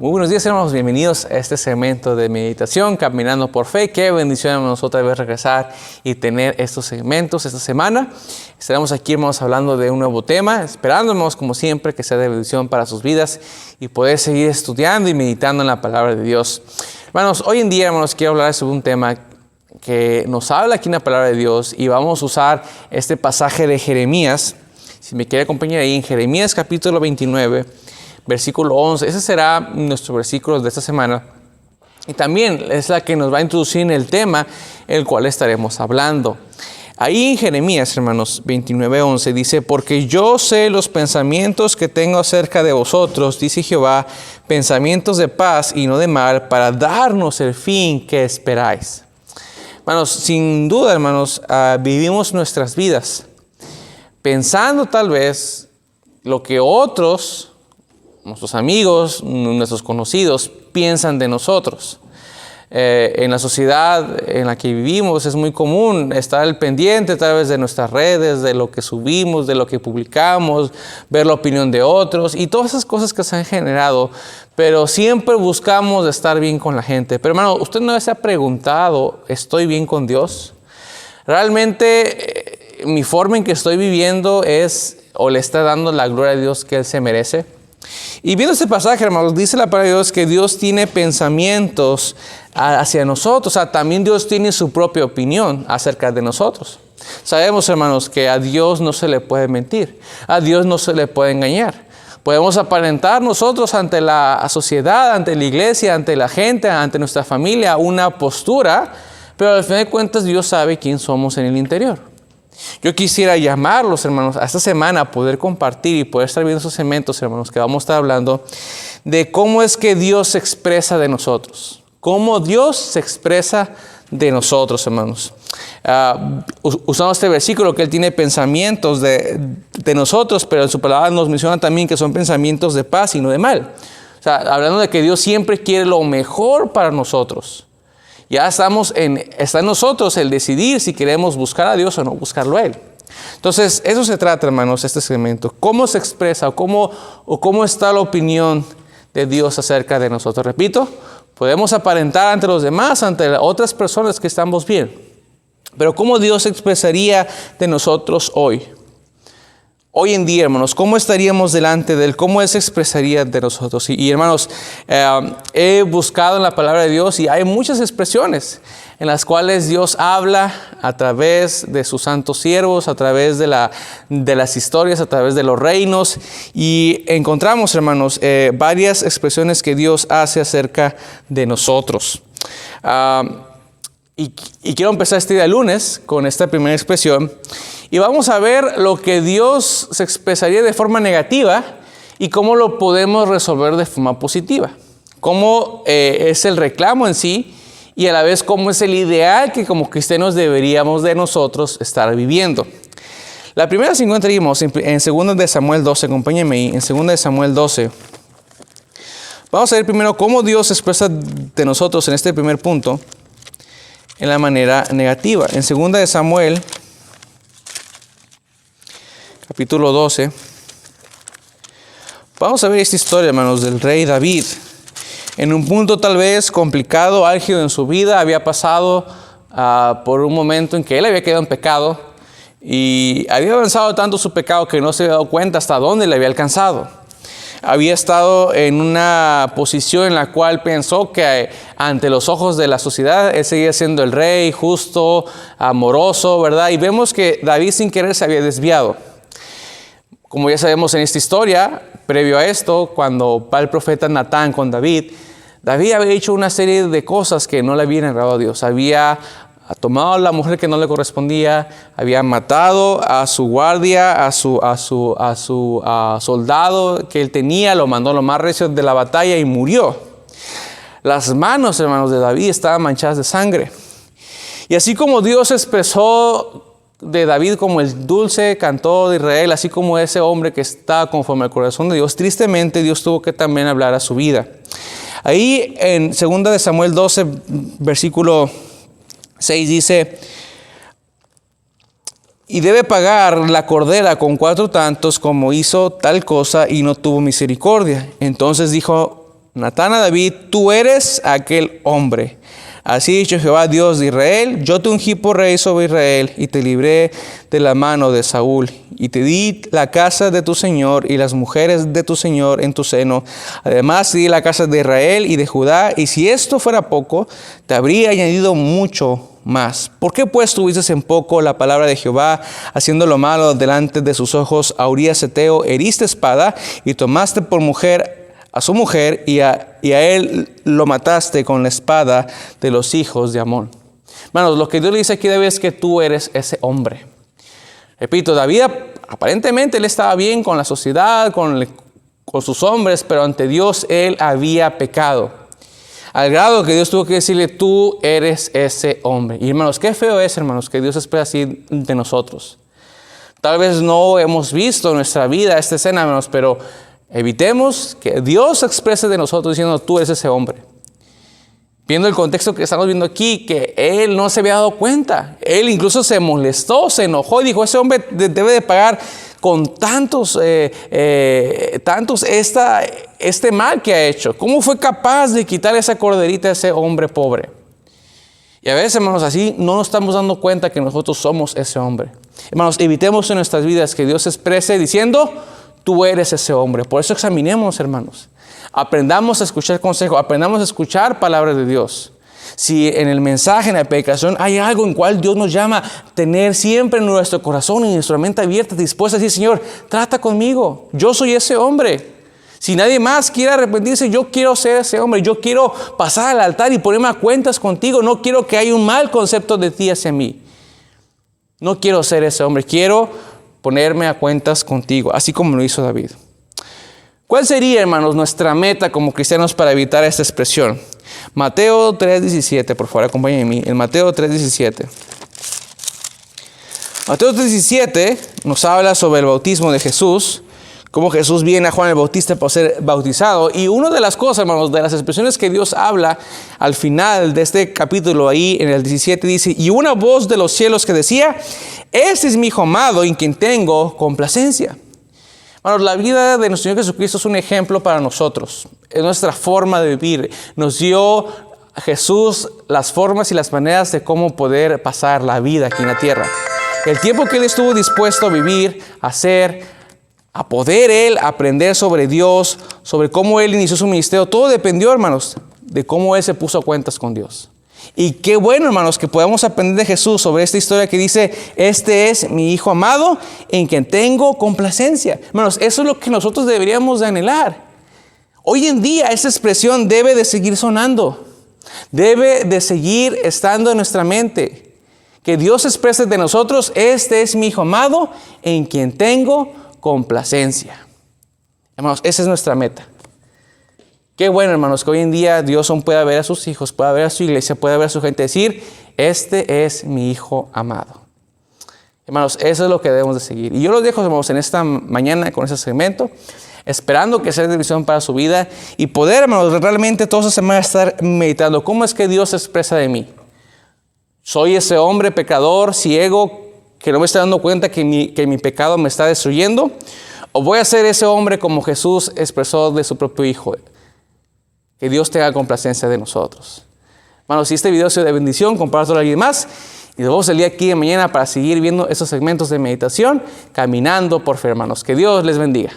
Muy buenos días, hermanos. Bienvenidos a este segmento de meditación, Caminando por Fe. Qué bendición, hermanos, otra vez regresar y tener estos segmentos esta semana. Estaremos aquí, hermanos, hablando de un nuevo tema, esperando, hermanos, como siempre, que sea de bendición para sus vidas y poder seguir estudiando y meditando en la palabra de Dios. Hermanos, hoy en día, hermanos, quiero hablar sobre un tema que nos habla aquí en la palabra de Dios y vamos a usar este pasaje de Jeremías. Si me quiere acompañar ahí en Jeremías capítulo 29, versículo 11. Ese será nuestro versículo de esta semana. Y también es la que nos va a introducir en el tema el cual estaremos hablando. Ahí en Jeremías, hermanos, 29:11 dice: porque yo sé los pensamientos que tengo acerca de vosotros, dice Jehová, pensamientos de paz y no de mal, para darnos el fin que esperáis. Hermanos, sin duda, hermanos, vivimos nuestras vidas pensando tal vez lo que otros, nuestros amigos, nuestros conocidos, piensan de nosotros. En la sociedad en la que vivimos es muy común estar al pendiente a través de nuestras redes, de lo que subimos, de lo que publicamos, ver la opinión de otros y todas esas cosas que se han generado, pero siempre buscamos estar bien con la gente. Pero hermano, ¿usted no se ha preguntado, ¿estoy bien con Dios? ¿Realmente mi forma en que estoy viviendo es o le está dando la gloria a Dios que Él se merece? Y viendo este pasaje, hermanos, dice la palabra de Dios que Dios tiene pensamientos hacia nosotros. O sea, también Dios tiene su propia opinión acerca de nosotros. Sabemos, hermanos, que a Dios no se le puede mentir. A Dios no se le puede engañar. Podemos aparentar nosotros ante la sociedad, ante la iglesia, ante la gente, ante nuestra familia, una postura, pero al final de cuentas Dios sabe quién somos en el interior. Yo quisiera llamarlos, hermanos, a esta semana a poder compartir y poder estar viendo esos segmentos, hermanos, que vamos a estar hablando de cómo es que Dios se expresa de nosotros. Cómo Dios se expresa de nosotros, hermanos. Usamos este versículo que Él tiene pensamientos de nosotros, pero en su palabra nos menciona también que son pensamientos de paz y no de mal. O sea, hablando de que Dios siempre quiere lo mejor para nosotros. Ya está en nosotros el decidir si queremos buscar a Dios o no buscarlo a Él. Entonces, eso se trata, hermanos, este segmento. ¿Cómo se expresa o cómo está la opinión de Dios acerca de nosotros? Repito, podemos aparentar ante los demás, ante otras personas que estamos bien. Pero ¿cómo Dios se expresaría de nosotros hoy? Hoy en día, hermanos, ¿cómo estaríamos delante de Él? ¿Cómo Él se expresaría de nosotros? Y hermanos, he buscado en la palabra de Dios y hay muchas expresiones en las cuales Dios habla a través de sus santos siervos, a través de las historias, a través de los reinos. Y encontramos, hermanos, varias expresiones que Dios hace acerca de nosotros. Y quiero empezar este día lunes con esta primera expresión. Y vamos a ver lo que Dios se expresaría de forma negativa y cómo lo podemos resolver de forma positiva. Cómo es el reclamo en sí y a la vez cómo es el ideal que como cristianos deberíamos de nosotros estar viviendo. La primera se encuentra en 2 de Samuel 12. Acompáñenme ahí, en 2 de Samuel 12. Vamos a ver primero cómo Dios se expresa de nosotros en este primer punto en la manera negativa. En 2 de Samuel capítulo 12, vamos a ver esta historia, hermanos, del rey David. En un punto tal vez complicado, álgido en su vida, había pasado por un momento en que él había quedado en pecado y había avanzado tanto su pecado que no se había dado cuenta hasta dónde le había alcanzado. Había estado en una posición en la cual pensó que ante los ojos de la sociedad él seguía siendo el rey justo, amoroso, ¿verdad? Y vemos que David sin querer se había desviado. Como ya sabemos en esta historia, previo a esto, cuando va el profeta Natán con David había hecho una serie de cosas que no le habían agradado a Dios. Había tomado a la mujer que no le correspondía, había matado a su guardia, a su soldado que él tenía, lo mandó a lo más recio de la batalla y murió. Las manos, hermanos, de David estaban manchadas de sangre. Y así como Dios expresó de David como el dulce cantor de Israel, así como ese hombre que está conforme al corazón de Dios, tristemente Dios tuvo que también hablar a su vida. Ahí en 2 de Samuel 12, versículo 6 dice: y debe pagar la cordera con 4 tantos como hizo tal cosa y no tuvo misericordia. Entonces dijo Natán a David: tú eres aquel hombre. Así ha dicho Jehová, Dios de Israel: yo te ungí por rey sobre Israel, y te libré de la mano de Saúl, y te di la casa de tu señor y las mujeres de tu señor en tu seno. Además te di la casa de Israel y de Judá, y si esto fuera poco, te habría añadido mucho más. ¿Por qué pues tuviste en poco la palabra de Jehová, haciendo lo malo delante de sus ojos? A Urías Heteo heriste espada, y tomaste por mujer a su mujer, y a él lo mataste con la espada de los hijos de Amón. Hermanos, lo que Dios le dice aquí a David es que tú eres ese hombre. Repito, David aparentemente él estaba bien con la sociedad, con sus hombres, pero ante Dios él había pecado. Al grado que Dios tuvo que decirle: tú eres ese hombre. Y hermanos, qué feo es, hermanos, que Dios espera así de nosotros. Tal vez no hemos visto en nuestra vida esta escena, hermanos, pero evitemos que Dios exprese de nosotros diciendo: tú eres ese hombre. Viendo el contexto que estamos viendo aquí, que él no se había dado cuenta. Él incluso se molestó, se enojó y dijo: ese hombre debe de pagar con tantos este mal que ha hecho. ¿Cómo fue capaz de quitar esa corderita a ese hombre pobre? Y a veces, hermanos, así no nos estamos dando cuenta que nosotros somos ese hombre. Hermanos, evitemos en nuestras vidas que Dios se exprese diciendo: tú eres ese hombre. Por eso examinemos, hermanos. Aprendamos a escuchar consejo, aprendamos a escuchar palabras de Dios. Si en el mensaje, en la predicación, hay algo en cual Dios nos llama a tener siempre en nuestro corazón y nuestra mente abierta, dispuesta a decir: Señor, trata conmigo, yo soy ese hombre. Si nadie más quiere arrepentirse, yo quiero ser ese hombre. Yo quiero pasar al altar y ponerme a cuentas contigo. No quiero que haya un mal concepto de ti hacia mí. No quiero ser ese hombre, quiero ponerme a cuentas contigo, así como lo hizo David. ¿Cuál sería, hermanos, nuestra meta como cristianos para evitar esta expresión? Mateo 3:17, por favor, acompáñenme. En Mateo 3:17. Mateo 3:17 nos habla sobre el bautismo de Jesús, cómo Jesús viene a Juan el Bautista para ser bautizado. Y una de las cosas, hermanos, de las expresiones que Dios habla al final de este capítulo, ahí en el 17, dice: y una voz de los cielos que decía: este es mi hijo amado en quien tengo complacencia. Hermanos, la vida de nuestro Señor Jesucristo es un ejemplo para nosotros. Es nuestra forma de vivir. Nos dio a Jesús las formas y las maneras de cómo poder pasar la vida aquí en la tierra. El tiempo que Él estuvo dispuesto a vivir, a hacer, a poder Él aprender sobre Dios, sobre cómo Él inició su ministerio, todo dependió, hermanos, de cómo Él se puso a cuentas con Dios. Y qué bueno, hermanos, que podamos aprender de Jesús sobre esta historia que dice: este es mi hijo amado en quien tengo complacencia. Hermanos, eso es lo que nosotros deberíamos de anhelar. Hoy en día esta expresión debe de seguir sonando. Debe de seguir estando en nuestra mente. Que Dios exprese de nosotros: este es mi hijo amado en quien tengo complacencia. Hermanos, esa es nuestra meta. Qué bueno, hermanos, que hoy en día Dios aún pueda ver a sus hijos, pueda ver a su iglesia, pueda ver a su gente decir: este es mi hijo amado. Hermanos, eso es lo que debemos de seguir. Y yo los dejo, hermanos, en esta mañana con ese segmento, esperando que sea de bendición para su vida y poder, hermanos, realmente toda esta semana estar meditando cómo es que Dios se expresa de mí. Soy ese hombre pecador, ciego, que no me está dando cuenta que mi pecado me está destruyendo, o voy a ser ese hombre como Jesús expresó de su propio hijo. Que Dios tenga complacencia de nosotros. Hermanos, si este video es de bendición, compártelo a alguien más. Y nos vemos el día aquí de mañana para seguir viendo esos segmentos de meditación, caminando por fe, hermanos. Que Dios les bendiga.